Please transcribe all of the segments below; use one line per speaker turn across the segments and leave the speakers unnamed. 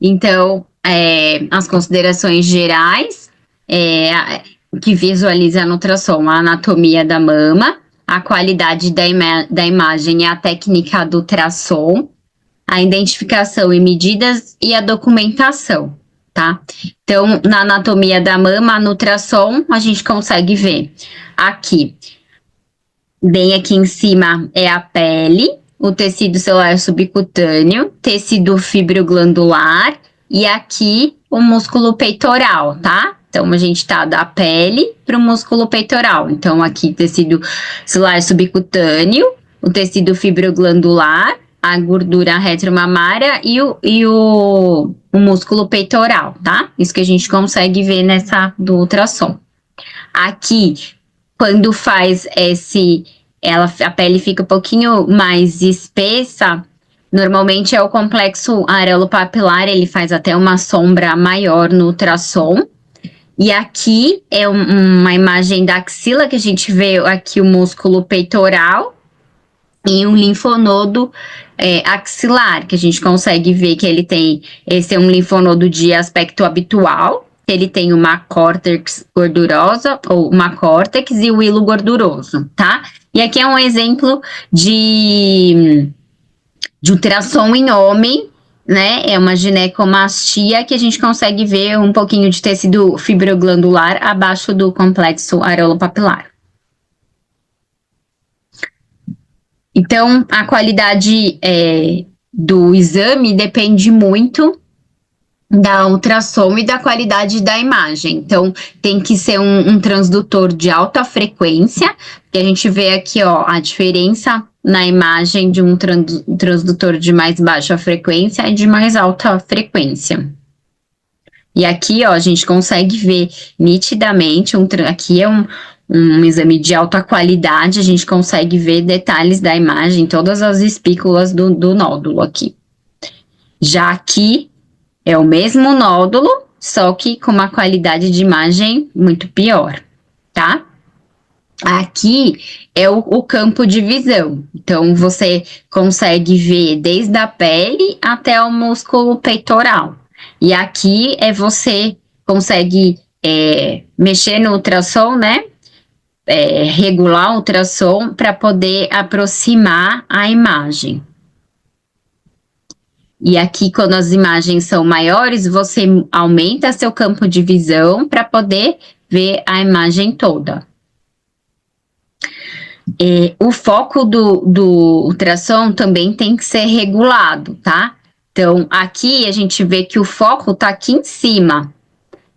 Então, as considerações gerais, que visualiza no ultrassom, a anatomia da mama, a qualidade da imagem e a técnica do ultrassom, a identificação e medidas e a documentação, tá? Então, na anatomia da mama, no ultrassom, a gente consegue ver aqui, bem aqui em cima é a pele, o tecido celular subcutâneo, tecido fibroglandular e aqui o músculo peitoral, tá? Então, a gente tá da pele para o músculo peitoral. Então, aqui tecido celular subcutâneo, o tecido fibroglandular, a gordura retromamária e o músculo peitoral, tá? Isso que a gente consegue ver nessa do ultrassom. Aqui, quando faz a pele fica um pouquinho mais espessa, normalmente é o complexo areopapilar, ele faz até uma sombra maior no ultrassom. E aqui é uma imagem da axila, que a gente vê aqui o músculo peitoral e um linfonodo axilar, que a gente consegue ver que ele tem, esse é um linfonodo de aspecto habitual, ele tem uma córtex gordurosa, ou uma córtex e o hilo gorduroso, tá? E aqui é um exemplo de ultrassom em homem, né? É uma ginecomastia que a gente consegue ver um pouquinho de tecido fibroglandular abaixo do complexo areopapilar. Então, a qualidade do exame depende muito da ultrassom e da qualidade da imagem. Então, tem que ser um transdutor de alta frequência, que a gente vê aqui, ó, a diferença na imagem de um transdutor de mais baixa frequência e de mais alta frequência. E aqui, ó, a gente consegue ver nitidamente, aqui é um exame de alta qualidade, a gente consegue ver detalhes da imagem, todas as espículas do nódulo aqui. Já aqui é o mesmo nódulo, só que com uma qualidade de imagem muito pior, tá? Aqui é o campo de visão, então você consegue ver desde a pele até o músculo peitoral. E aqui você consegue mexer no ultrassom, né? Regular o ultrassom para poder aproximar a imagem. E aqui, quando as imagens são maiores, você aumenta seu campo de visão para poder ver a imagem toda. O foco do ultrassom também tem que ser regulado, tá? Então, aqui a gente vê que o foco tá aqui em cima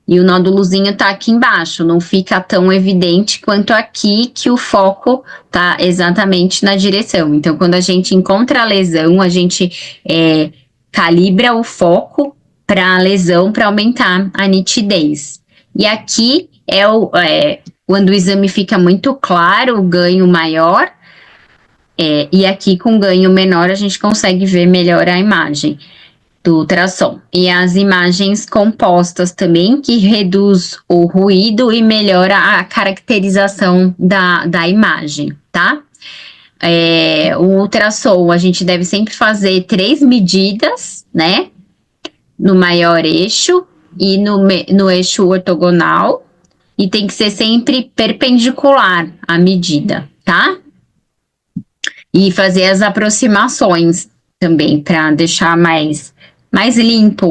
e o nódulozinho tá aqui embaixo, não fica tão evidente quanto aqui que o foco tá exatamente na direção. Então, quando a gente encontra a lesão, a gente calibra o foco para a lesão para aumentar a nitidez. E aqui quando o exame fica muito claro, o ganho maior, e aqui com ganho menor a gente consegue ver melhor a imagem do ultrassom. E as imagens compostas também, que reduz o ruído e melhora a caracterização da imagem, tá? O ultrassom, a gente deve sempre fazer 3 medidas, né? No maior eixo e no eixo ortogonal. E tem que ser sempre perpendicular à medida, tá? E fazer as aproximações também, para deixar mais limpo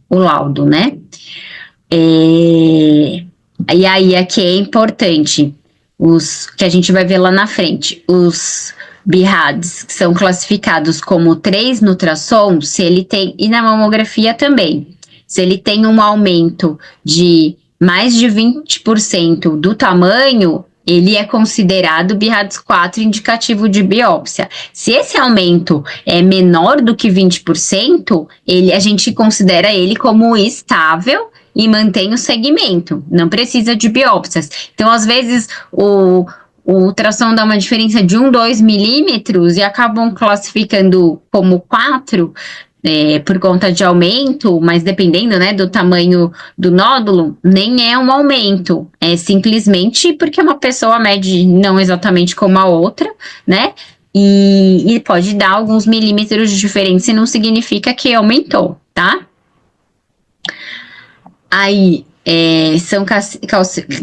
o laudo, né? E aí, aqui é importante, que a gente vai ver lá na frente, os BIRADs, que são classificados como 3 no ultrassom, se ele tem, e na mamografia também, se ele tem um aumento de mais de 20% do tamanho, ele é considerado BIRADS 4 indicativo de biópsia. Se esse aumento é menor do que 20%, a gente considera ele como estável e mantém o segmento, não precisa de biópsias. Então, às vezes, o ultrassom dá uma diferença de 2 milímetros e acabam classificando como 4, por conta de aumento, mas dependendo, né, do tamanho do nódulo, nem é um aumento, é simplesmente porque uma pessoa mede não exatamente como a outra, né, e pode dar alguns milímetros de diferença e não significa que aumentou, tá? Aí são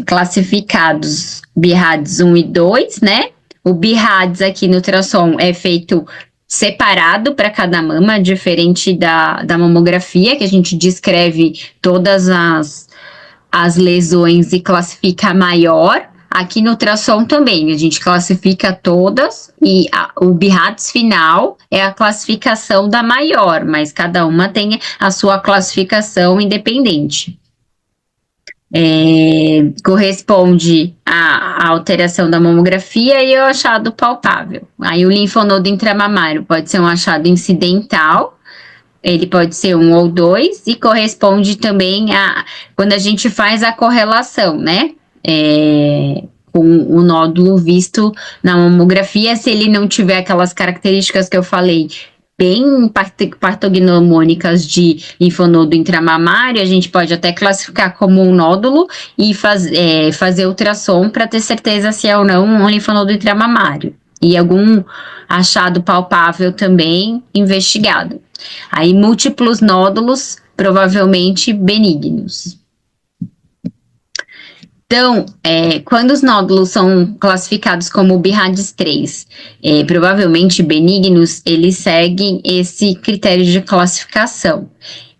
classificados BIRADS 1 e 2, né? O BIRADS aqui no ultrassom é feito separado para cada mama, diferente da mamografia, que a gente descreve todas as lesões e classifica a maior. Aqui no ultrassom também, a gente classifica todas e o BIRADS final é a classificação da maior, mas cada uma tem a sua classificação independente. Corresponde à alteração da mamografia e ao achado palpável. Aí o linfonodo intramamário pode ser um achado incidental, ele pode ser 1 ou 2, e corresponde também a quando a gente faz a correlação, né? Com o nódulo visto na mamografia, se ele não tiver aquelas características que eu falei, bem patognomônicas de linfonodo intramamário, a gente pode até classificar como um nódulo e fazer ultrassom para ter certeza se é ou não um linfonodo intramamário. E algum achado palpável também investigado. Aí, múltiplos nódulos, provavelmente benignos. Então, quando os nódulos são classificados como BIRADS 3, provavelmente benignos, eles seguem esse critério de classificação.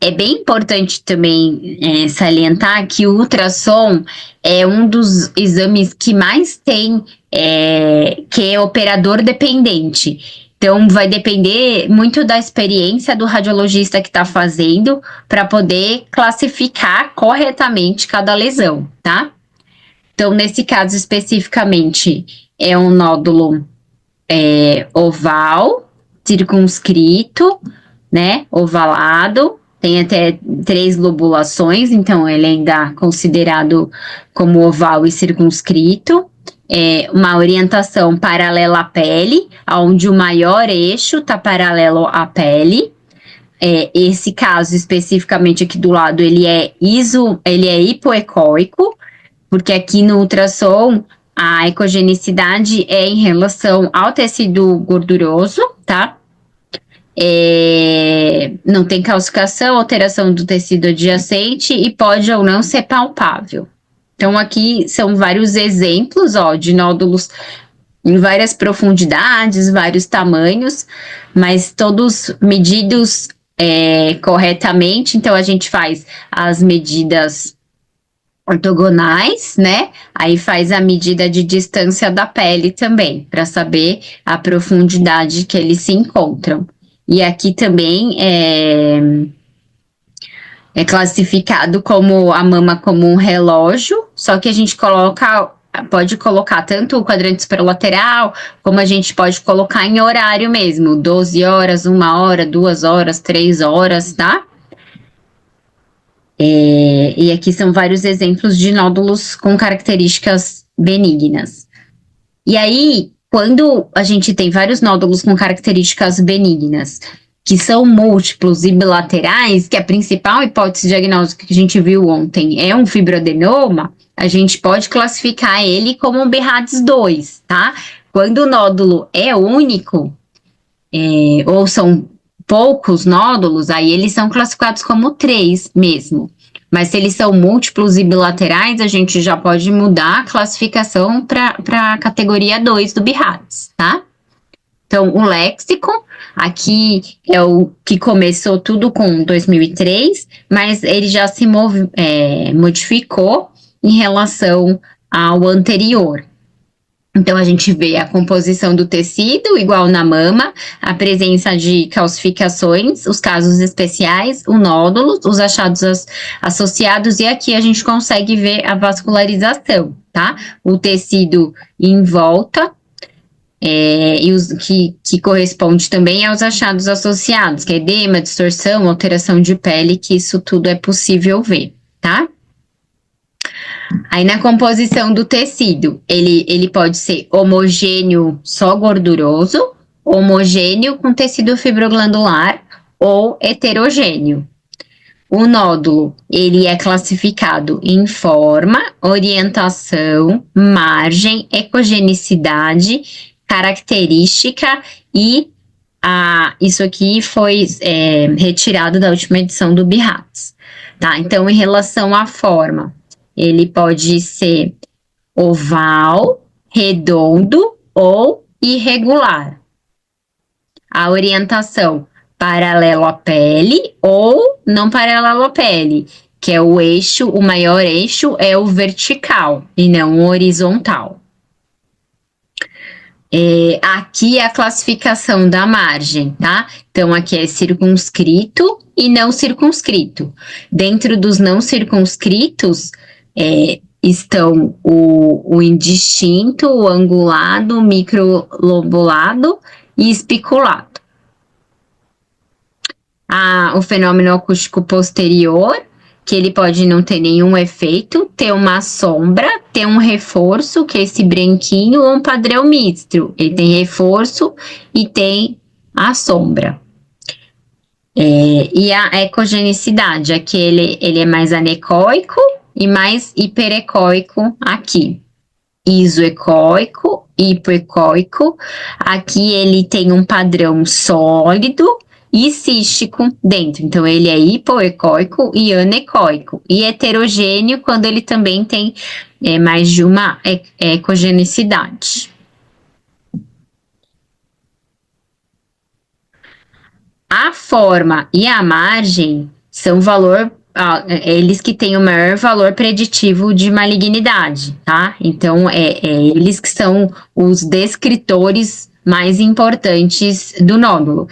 É bem importante também salientar que o ultrassom é um dos exames que mais tem, que é operador dependente. Então, vai depender muito da experiência do radiologista que está fazendo para poder classificar corretamente cada lesão, tá? Então, nesse caso especificamente, é um nódulo oval, circunscrito, né, ovalado, tem até 3 lobulações, então ele ainda é considerado como oval e circunscrito. Uma orientação paralela à pele, onde o maior eixo está paralelo à pele. Esse caso especificamente aqui do lado, ele é hipoecóico, porque aqui no ultrassom a ecogenicidade é em relação ao tecido gorduroso, tá? Não tem calcificação, alteração do tecido adjacente e pode ou não ser palpável. Então, aqui são vários exemplos, de nódulos em várias profundidades, vários tamanhos, mas todos medidos corretamente. Então, a gente faz as medidas ortogonais, né? Aí faz a medida de distância da pele também, para saber a profundidade que eles se encontram. E aqui também é classificado como a mama como um relógio, só que a gente pode colocar tanto o quadrante superolateral, como a gente pode colocar em horário mesmo, 12 horas, 1 hora, 2 horas, 3 horas, tá? E aqui são vários exemplos de nódulos com características benignas. E aí, quando a gente tem vários nódulos com características benignas, que são múltiplos e bilaterais, que a principal hipótese diagnóstica que a gente viu ontem é um fibroadenoma, a gente pode classificar ele como um BIRADS 2, tá? Quando o nódulo é único, ou são poucos nódulos, aí eles são classificados como 3 mesmo. Mas se eles são múltiplos e bilaterais, a gente já pode mudar a classificação para a categoria 2 do BIRADS, tá? Então, o léxico, aqui é o que começou tudo com 2003, mas ele já se modificou em relação ao anterior. Então, a gente vê a composição do tecido, igual na mama, a presença de calcificações, os casos especiais, o nódulo, os achados associados, e aqui a gente consegue ver a vascularização, tá? O tecido em volta, e os que corresponde também aos achados associados, que é edema, distorção, alteração de pele, que isso tudo é possível ver, tá? Aí na composição do tecido, ele pode ser homogêneo só gorduroso, homogêneo com tecido fibroglandular ou heterogêneo. O nódulo, ele é classificado em forma, orientação, margem, ecogenicidade, característica e isso aqui foi retirado da última edição do BIRADS. tá? Então, em relação à forma, ele pode ser oval, redondo ou irregular. A orientação paralelo à pele ou não paralelo à pele, que é o eixo, o maior eixo é o vertical e não o horizontal. Aqui é a classificação da margem, tá? Então, aqui é circunscrito e não circunscrito. Dentro dos não circunscritos estão o indistinto, o angulado, o microlobulado e espiculado. O fenômeno acústico posterior, que ele pode não ter nenhum efeito, ter uma sombra, ter um reforço, que é esse branquinho, ou um padrão misto. Ele tem reforço e tem a sombra. E a ecogenicidade, aqui ele é mais anecoico e mais hiperecóico aqui. Isoecóico, hipoecóico. Aqui ele tem um padrão sólido e cístico dentro. Então, ele é hipoecóico e anecoico. E heterogêneo quando ele também tem mais de uma ecogenicidade. A forma e a margem são eles que têm o maior valor preditivo de malignidade, tá? Então, eles que são os descritores mais importantes do nódulo.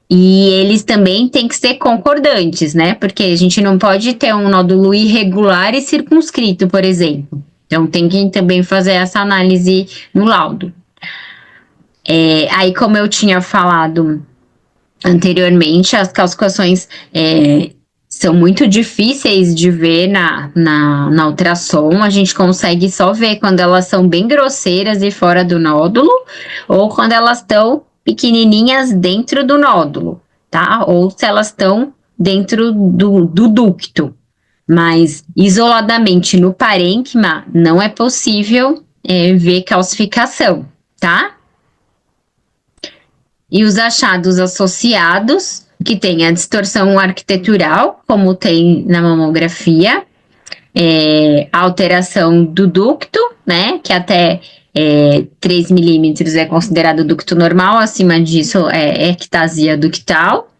E eles também têm que ser concordantes, né? Porque a gente não pode ter um nódulo irregular e circunscrito, por exemplo. Então, tem que também fazer essa análise no laudo. Aí, como eu tinha falado anteriormente, as calcificações são muito difíceis de ver na ultrassom. A gente consegue só ver quando elas são bem grosseiras e fora do nódulo, ou quando elas estão pequenininhas dentro do nódulo, tá? Ou se elas estão dentro do ducto. Mas isoladamente no parênquima não é possível ver calcificação, tá? E os achados associados, que tem a distorção arquitetural, como tem na mamografia, a alteração do ducto, né, que até 3 milímetros é considerado ducto normal, acima disso é ectasia ductal.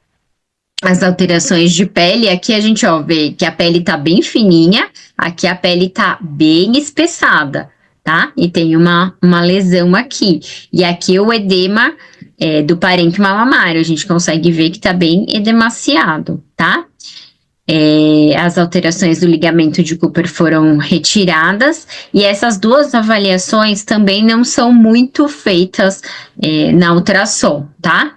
As alterações de pele, aqui a gente vê que a pele tá bem fininha, aqui a pele tá bem espessada, tá? E tem uma lesão aqui. E aqui o edema do parênquima mamário, a gente consegue ver que tá bem edemaciado, tá? As alterações do ligamento de Cooper foram retiradas e essas duas avaliações também não são muito feitas na ultrassom, tá?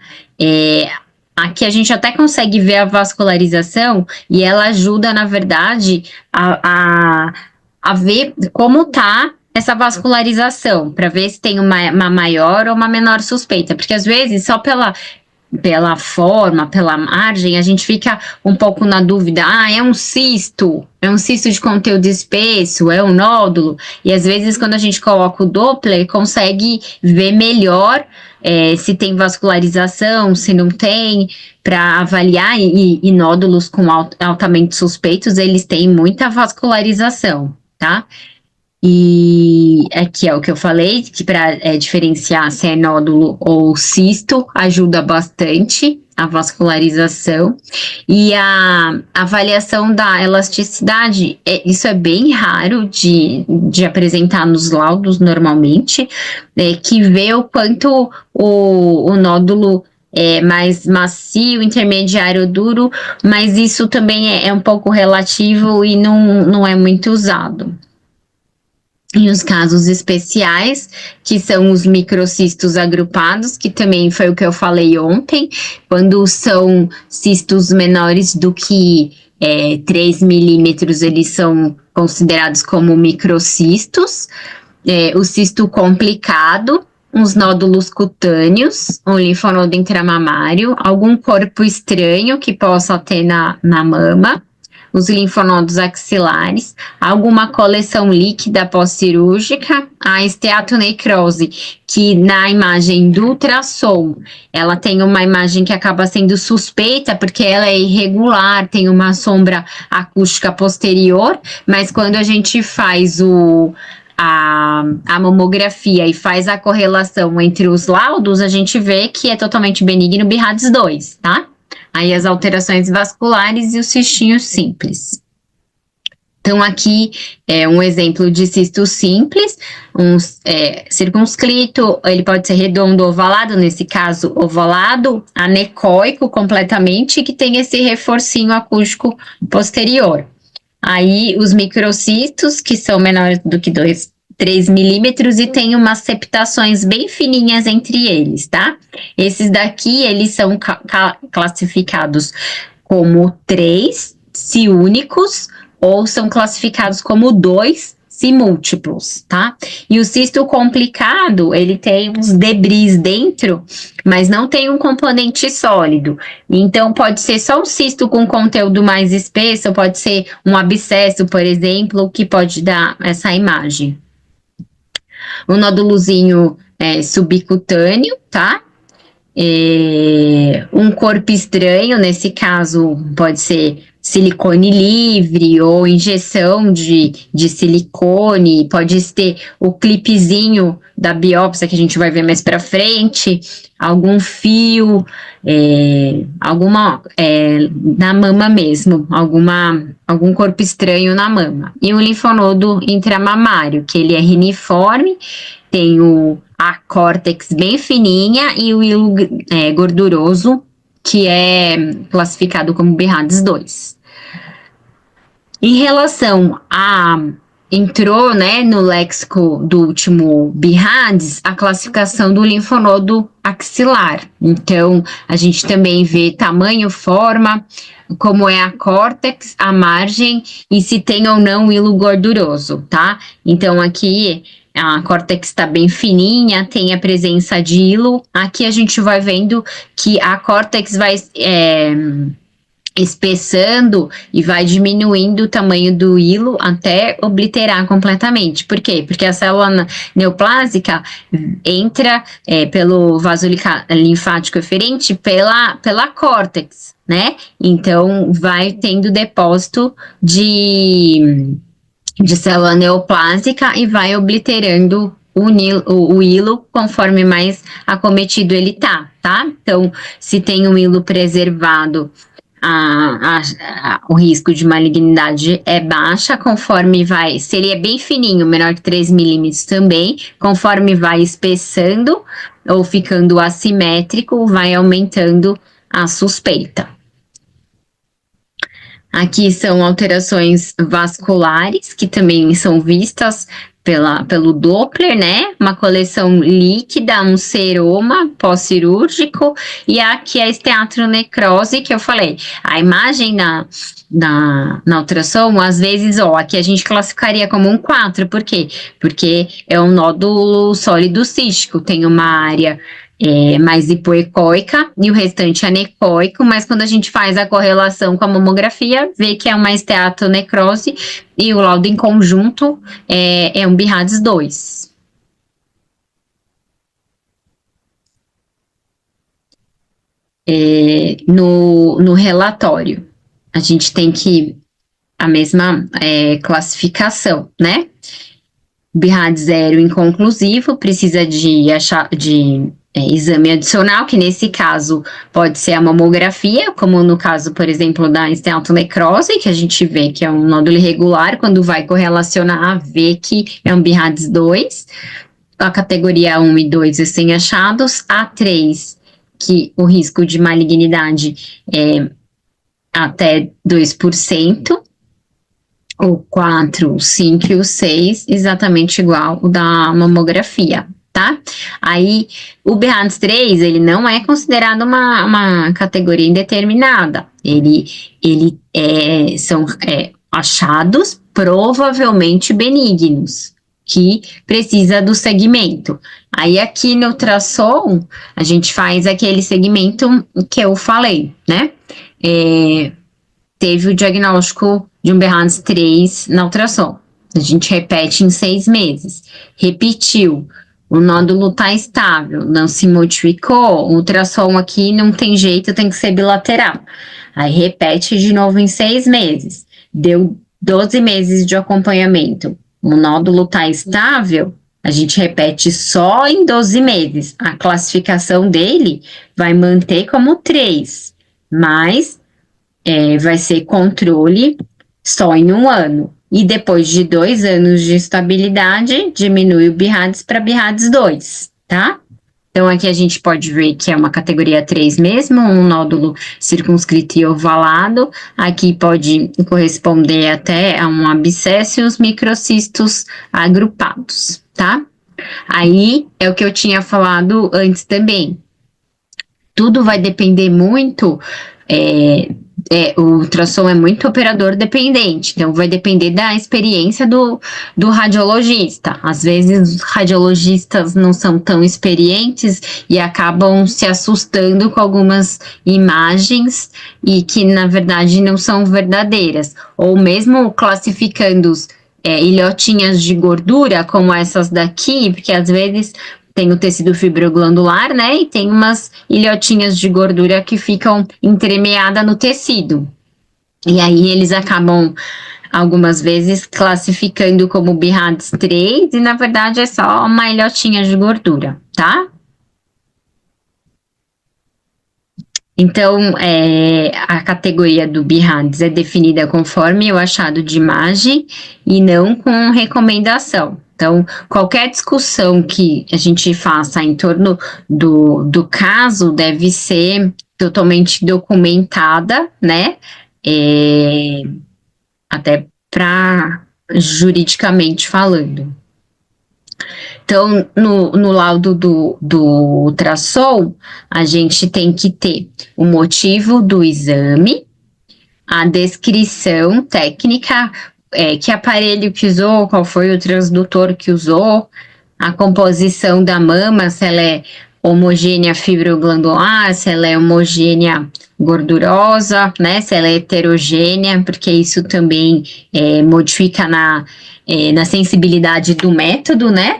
Aqui a gente até consegue ver a vascularização e ela ajuda, na verdade, a ver como tá essa vascularização, para ver se tem uma maior ou uma menor suspeita, porque às vezes só pela forma, pela margem, a gente fica um pouco na dúvida, é um cisto de conteúdo espesso, é um nódulo, e às vezes quando a gente coloca o Doppler, consegue ver melhor se tem vascularização, se não tem, para avaliar, e nódulos com altamente suspeitos, eles têm muita vascularização, tá? E aqui é o que eu falei, que para diferenciar se é nódulo ou cisto, ajuda bastante a vascularização. E a avaliação da elasticidade, isso é bem raro de apresentar nos laudos normalmente, que vê o quanto o nódulo é mais macio, intermediário, duro, mas isso também é um pouco relativo e não é muito usado. E os casos especiais, que são os microcistos agrupados, que também foi o que eu falei ontem, quando são cistos menores do que 3 milímetros, eles são considerados como microcistos. O cisto complicado, uns nódulos cutâneos, um linfonodo intramamário, algum corpo estranho que possa ter na mama, os linfonodos axilares, alguma coleção líquida pós-cirúrgica, a esteatonecrose, que na imagem do ultrassom, ela tem uma imagem que acaba sendo suspeita, porque ela é irregular, tem uma sombra acústica posterior, mas quando a gente faz a mamografia e faz a correlação entre os laudos, a gente vê que é totalmente benigno BIRADS 2, tá? Aí as alterações vasculares e os cistinhos simples. Então, aqui é um exemplo de cisto simples, circunscrito, ele pode ser redondo ou ovalado, nesse caso ovalado, anecoico completamente, que tem esse reforcinho acústico posterior. Aí, os microcistos, que são menores do que 3 milímetros e tem umas septações bem fininhas entre eles, tá? Esses daqui, eles são classificados como 3, se únicos, ou são classificados como 2, se múltiplos, tá? E o cisto complicado, ele tem uns debris dentro, mas não tem um componente sólido. Então, pode ser só um cisto com conteúdo mais espesso, pode ser um abscesso, por exemplo, que pode dar essa imagem. O nódulozinho subcutâneo, tá? Um corpo estranho, nesse caso, pode ser silicone livre ou injeção de silicone, pode ter o clipezinho da biópsia que a gente vai ver mais para frente, algum fio, na mama mesmo, algum corpo estranho na mama. E o linfonodo intramamário, que ele é reniforme, tem a córtex bem fininha e o hilo gorduroso, que é classificado como BIRADS 2. Em relação entrou, né, no léxico do último BIRADS, a classificação do linfonodo axilar. Então, a gente também vê tamanho, forma, como é a córtex, a margem e se tem ou não hilo gorduroso, tá? Então, aqui a córtex está bem fininha, tem a presença de hilo. Aqui a gente vai vendo que a córtex vai espessando e vai diminuindo o tamanho do hilo até obliterar completamente. Por quê? Porque a célula neoplásica entra pelo vaso linfático eferente pela córtex, né? Então, vai tendo depósito de célula neoplásica e vai obliterando o hilo conforme mais acometido ele tá? Então, se tem um hilo preservado, o risco de malignidade é baixa, conforme se ele é bem fininho, menor que 3 milímetros também, conforme vai espessando ou ficando assimétrico, vai aumentando a suspeita. Aqui são alterações vasculares, que também são vistas pelo Doppler, né? Uma coleção líquida, um seroma pós-cirúrgico, e aqui a esteatronecrose, que eu falei. A imagem na ultrassom, às vezes, aqui a gente classificaria como um 4, por quê? Porque é um nódulo sólido cístico, tem uma área mais hipoecóica e o restante anecoico, mas quando a gente faz a correlação com a mamografia, vê que é uma esteatonecrose e o laudo em conjunto é um BIRADS 2. No relatório, a gente tem a mesma classificação, né? BIRADS 0 inconclusivo, precisa de exame adicional, que nesse caso pode ser a mamografia, como no caso, por exemplo, da esteatonecrose, que a gente vê que é um nódulo irregular, quando vai correlacionar, vê que é um BIRADS 2, a categoria 1 e 2 é sem achados, a 3, que o risco de malignidade é até 2%, o 4, o 5 e o 6, exatamente igual o da mamografia, tá? Aí, o BIRADS 3, ele não é considerado uma categoria indeterminada, são achados provavelmente benignos, que precisa do segmento. Aí, aqui no ultrassom, a gente faz aquele segmento que eu falei, né? teve o diagnóstico de um BRADS 3 na ultrassom. A gente repete em 6 meses. Repetiu, o nódulo está estável, não se modificou, o ultrassom aqui não tem jeito, tem que ser bilateral. Aí repete de novo em 6 meses. Deu 12 meses de acompanhamento. O nódulo está estável, a gente repete só em 12 meses. A classificação dele vai manter como 3, mas vai ser controle só em 1 ano. E depois de 2 anos de estabilidade, diminui o BIRADS para BIRADS 2, tá? Então, aqui a gente pode ver que é uma categoria 3 mesmo, um nódulo circunscrito e ovalado. Aqui pode corresponder até a um abscesso e os microcistos agrupados, tá? Aí, é o que eu tinha falado antes também. Tudo vai depender muito... o ultrassom é muito operador dependente, então vai depender da experiência do radiologista. Às vezes os radiologistas não são tão experientes e acabam se assustando com algumas imagens e que na verdade não são verdadeiras, ou mesmo classificando ilhotinhas de gordura como essas daqui, porque às vezes tem o tecido fibroglandular, né? E tem umas ilhotinhas de gordura que ficam entremeadas no tecido. E aí eles acabam, algumas vezes, classificando como BIRADS 3 e na verdade é só uma ilhotinha de gordura, tá? Então, a categoria do BIRADS é definida conforme o achado de imagem e não com recomendação. Então, qualquer discussão que a gente faça em torno do caso deve ser totalmente documentada, né? Até para juridicamente falando. Então, no laudo do ultrassom, a gente tem que ter o motivo do exame, a descrição técnica, que aparelho que usou, qual foi o transdutor que usou, a composição da mama, se ela é homogênea fibroglandular, se ela é homogênea gordurosa, né, se ela é heterogênea, porque isso também modifica na sensibilidade do método, né?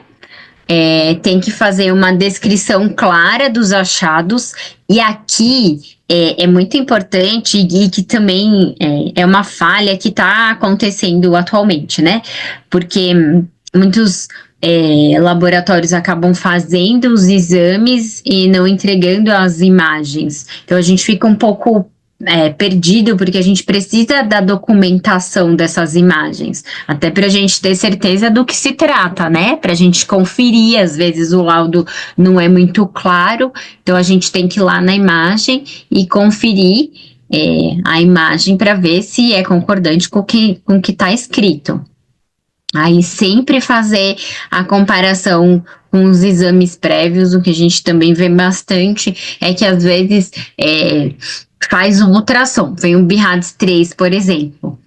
Tem que fazer uma descrição clara dos achados, e aqui é muito importante e que também é uma falha que está acontecendo atualmente, né? Porque muitos laboratórios acabam fazendo os exames e não entregando as imagens. Então a gente fica um pouco perdido, porque a gente precisa da documentação dessas imagens, até para a gente ter certeza do que se trata, né? Para a gente conferir, às vezes o laudo não é muito claro, então a gente tem que ir lá na imagem e conferir a imagem para ver se é concordante com o que está escrito. Aí sempre fazer a comparação com os exames prévios. O que a gente também vê bastante é que às vezes faz um ultrassom, vem um BIRADS 3, por exemplo.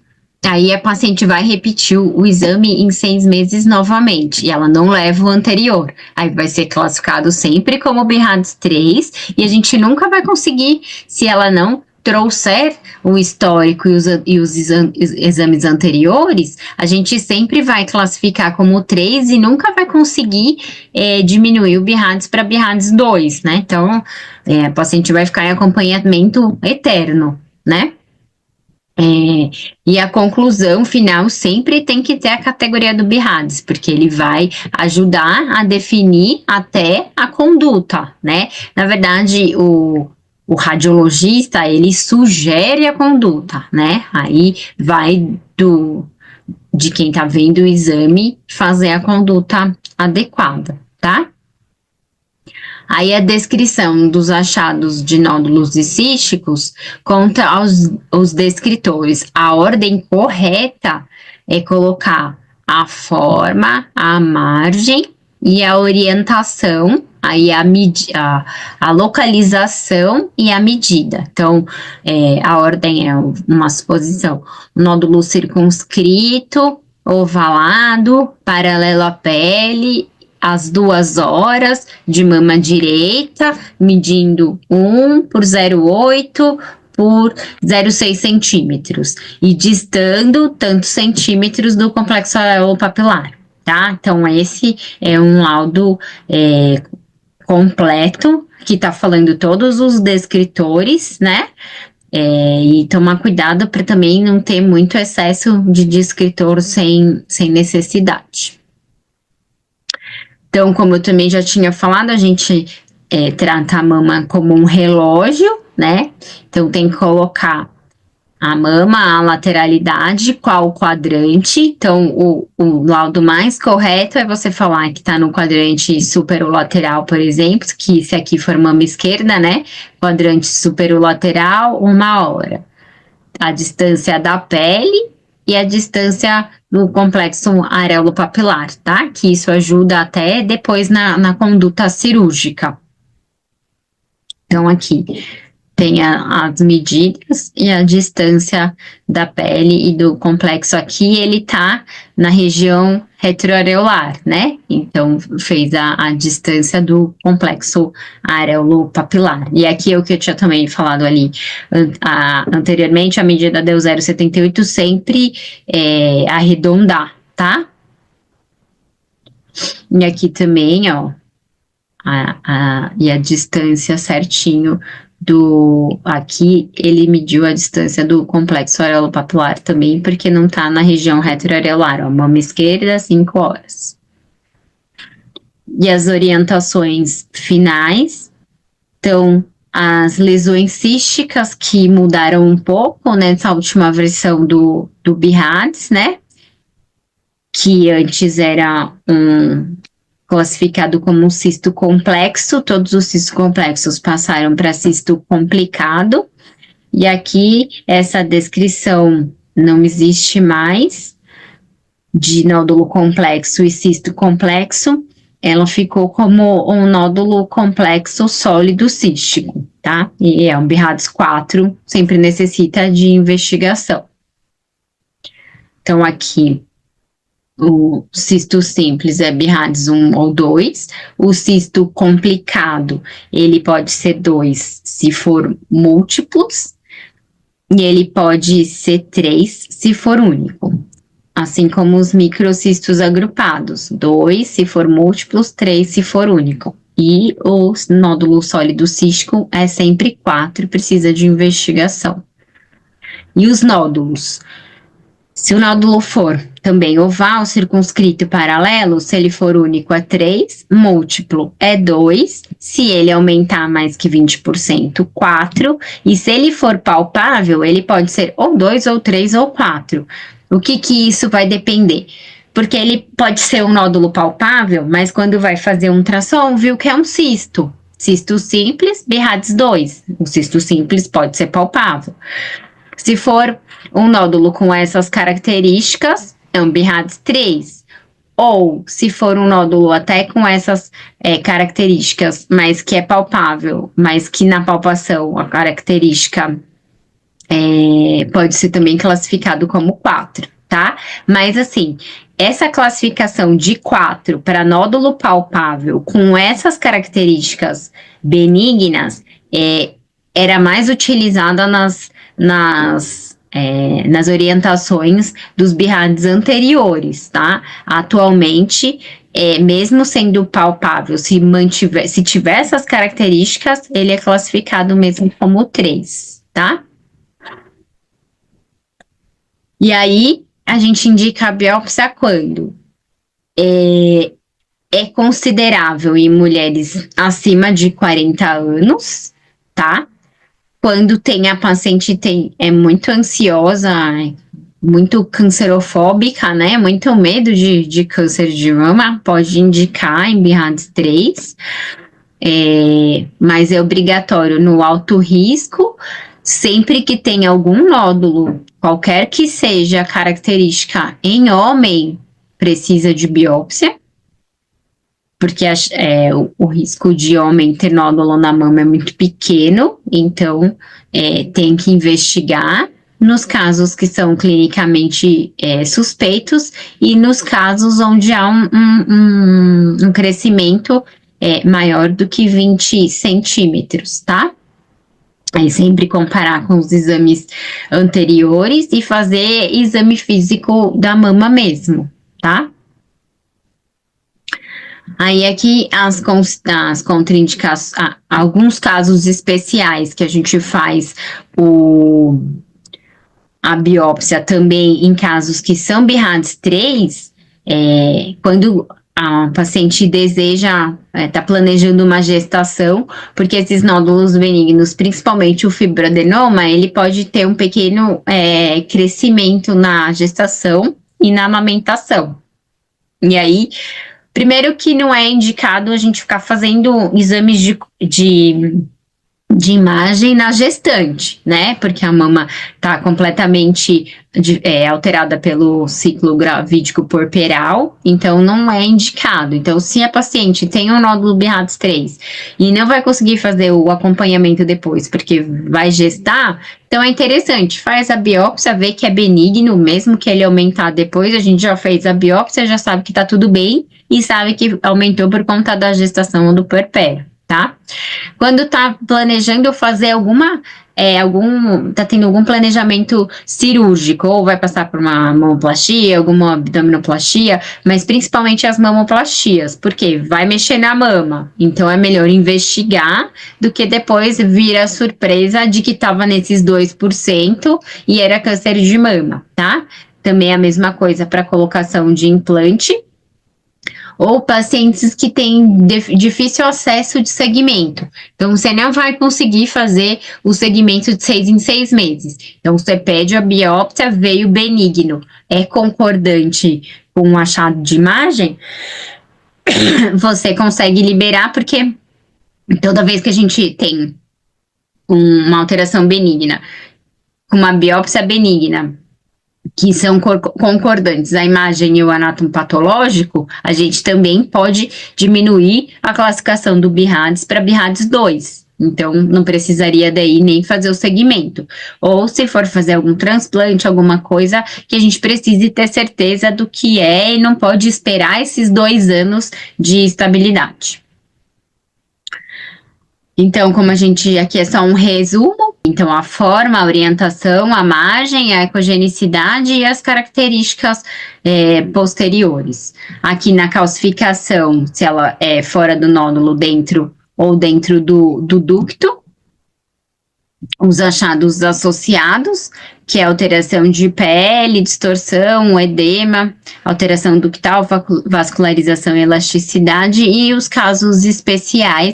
Aí a paciente vai repetir o exame em 6 meses novamente, e ela não leva o anterior. Aí vai ser classificado sempre como BIRADS 3, e a gente nunca vai conseguir, se ela não trouxer o histórico e os exames anteriores, a gente sempre vai classificar como 3 e nunca vai conseguir diminuir o BIRADS para BIRADS 2, né? Então, a paciente vai ficar em acompanhamento eterno, né? E a conclusão final sempre tem que ter a categoria do BIRADS, porque ele vai ajudar a definir até a conduta, né? Na verdade, o radiologista, ele sugere a conduta, né? Aí vai de quem tá vendo o exame fazer a conduta adequada, tá? Aí a descrição dos achados de nódulos císticos conta aos descritores. A ordem correta é colocar a forma, a margem e a orientação, aí a localização e a medida. Então, a ordem é uma suposição: nódulo circunscrito, ovalado, paralelo à pele, às 2 horas, de mama direita, medindo 1 por 0,8 por 0,6 centímetros e distando tantos centímetros do complexo areolo-papilar, tá? Então, esse é um laudo completo, que está falando todos os descritores, né? E tomar cuidado para também não ter muito excesso de descritor sem necessidade. Então, como eu também já tinha falado, a gente trata a mama como um relógio, né? Então, tem que colocar a mama, a lateralidade, qual quadrante. Então, o laudo mais correto é você falar que está no quadrante superolateral, por exemplo, que se aqui for mama esquerda, né? Quadrante superolateral, 1 hora. A distância da pele e a distância do complexo areolo-papilar, tá? Que isso ajuda até depois na conduta cirúrgica. Então, aqui tem as medidas e a distância da pele e do complexo aqui, ele tá na região retroareolar, né? Então, fez a distância do complexo areolo-papilar. E aqui é o que eu tinha também falado ali anteriormente, a medida deu 0,78, sempre arredondar, tá? E aqui também, ó, e a distância certinho aqui ele mediu a distância do complexo areolo-papilar também, porque não tá na região retroareolar, ó, mama esquerda, 5 horas. E as orientações finais, então, as lesões císticas que mudaram um pouco nessa última versão do BIRADS, né, que antes era classificado como um cisto complexo, todos os cistos complexos passaram para cisto complicado, e aqui essa descrição não existe mais, de nódulo complexo e cisto complexo, ela ficou como um nódulo complexo sólido cístico, tá? E é um BIRADS 4, sempre necessita de investigação. Então, aqui, o cisto simples é BIRADS 1 ou 2, o cisto complicado, ele pode ser 2 se for múltiplos, e ele pode ser 3 se for único. Assim como os microcistos agrupados, 2 se for múltiplos, 3 se for único. E o nódulo sólido cístico é sempre 4, precisa de investigação. E os nódulos? Se o nódulo for também oval, circunscrito e paralelo, se ele for único é 3, múltiplo é 2, se ele aumentar mais que 20%, 4, e se ele for palpável, ele pode ser ou 2, ou 3, ou 4. O que isso vai depender? Porque ele pode ser um nódulo palpável, mas quando vai fazer um ultrassom, viu que é um cisto. Cisto simples, BIRADS 2. O cisto simples pode ser palpável. Se for um nódulo com essas características, é um BIRADS 3. Ou, se for um nódulo até com essas características, mas que é palpável, mas que na palpação a característica pode ser também classificado como 4, tá? Mas assim, essa classificação de 4 para nódulo palpável com essas características benignas era mais utilizada nas orientações dos BIRADS anteriores, tá? Atualmente, mesmo sendo palpável, se tiver essas características, ele é classificado mesmo como 3, tá? E aí, a gente indica a biópsia quando é considerável em mulheres acima de 40 anos, tá? Quando a paciente é muito ansiosa, muito cancerofóbica, né? Muito medo de câncer de mama, pode indicar em BIRADS 3, mas é obrigatório no alto risco, sempre que tem algum nódulo, qualquer que seja a característica em homem, precisa de biópsia, porque o risco de homem ter nódulo na mama é muito pequeno, então tem que investigar nos casos que são clinicamente suspeitos e nos casos onde há um crescimento maior do que 20 centímetros, tá? Aí sempre comparar com os exames anteriores e fazer exame físico da mama mesmo, tá? Aí aqui as contraindicações, alguns casos especiais que a gente faz a biópsia também em casos que são BIRADS 3, quando a paciente deseja, está planejando uma gestação, porque esses nódulos benignos, principalmente o fibroadenoma, ele pode ter um pequeno crescimento na gestação e na amamentação. E aí, primeiro que não é indicado a gente ficar fazendo exames de imagem na gestante, né? Porque a mama está completamente alterada pelo ciclo gravídico puerperal, então não é indicado. Então, se a paciente tem um nódulo BIRADS 3 e não vai conseguir fazer o acompanhamento depois, porque vai gestar, então é interessante, faz a biópsia, vê que é benigno, mesmo que ele aumentar depois, a gente já fez a biópsia, já sabe que tá tudo bem e sabe que aumentou por conta da gestação ou do puerpério, tá? Quando tá planejando fazer tá tendo algum planejamento cirúrgico, ou vai passar por uma mamoplastia, alguma abdominoplastia, mas principalmente as mamoplastias, porque vai mexer na mama, então é melhor investigar do que depois vir a surpresa de que tava nesses 2% e era câncer de mama, tá? Também é a mesma coisa para colocação de implante, ou pacientes que têm difícil acesso de segmento. Então, você não vai conseguir fazer o segmento de 6 em 6 meses. Então, você pede a biópsia, veio benigno, é concordante com um achado de imagem, você consegue liberar, porque toda vez que a gente tem uma alteração benigna, uma biópsia benigna, que são concordantes a imagem e o anátomo patológico, a gente também pode diminuir a classificação do BIRADS para BIRADS 2. Então, não precisaria daí nem fazer o segmento. Ou se for fazer algum transplante, alguma coisa que a gente precise ter certeza do que é e não pode esperar esses 2 anos de estabilidade. Então, como a gente aqui é só um resumo, então a forma, a orientação, a margem, a ecogenicidade e as características posteriores. Aqui na calcificação, se ela é fora do nódulo, dentro ou dentro do ducto, os achados associados, que é alteração de pele, distorção, edema, alteração ductal, vascularização e elasticidade, e os casos especiais,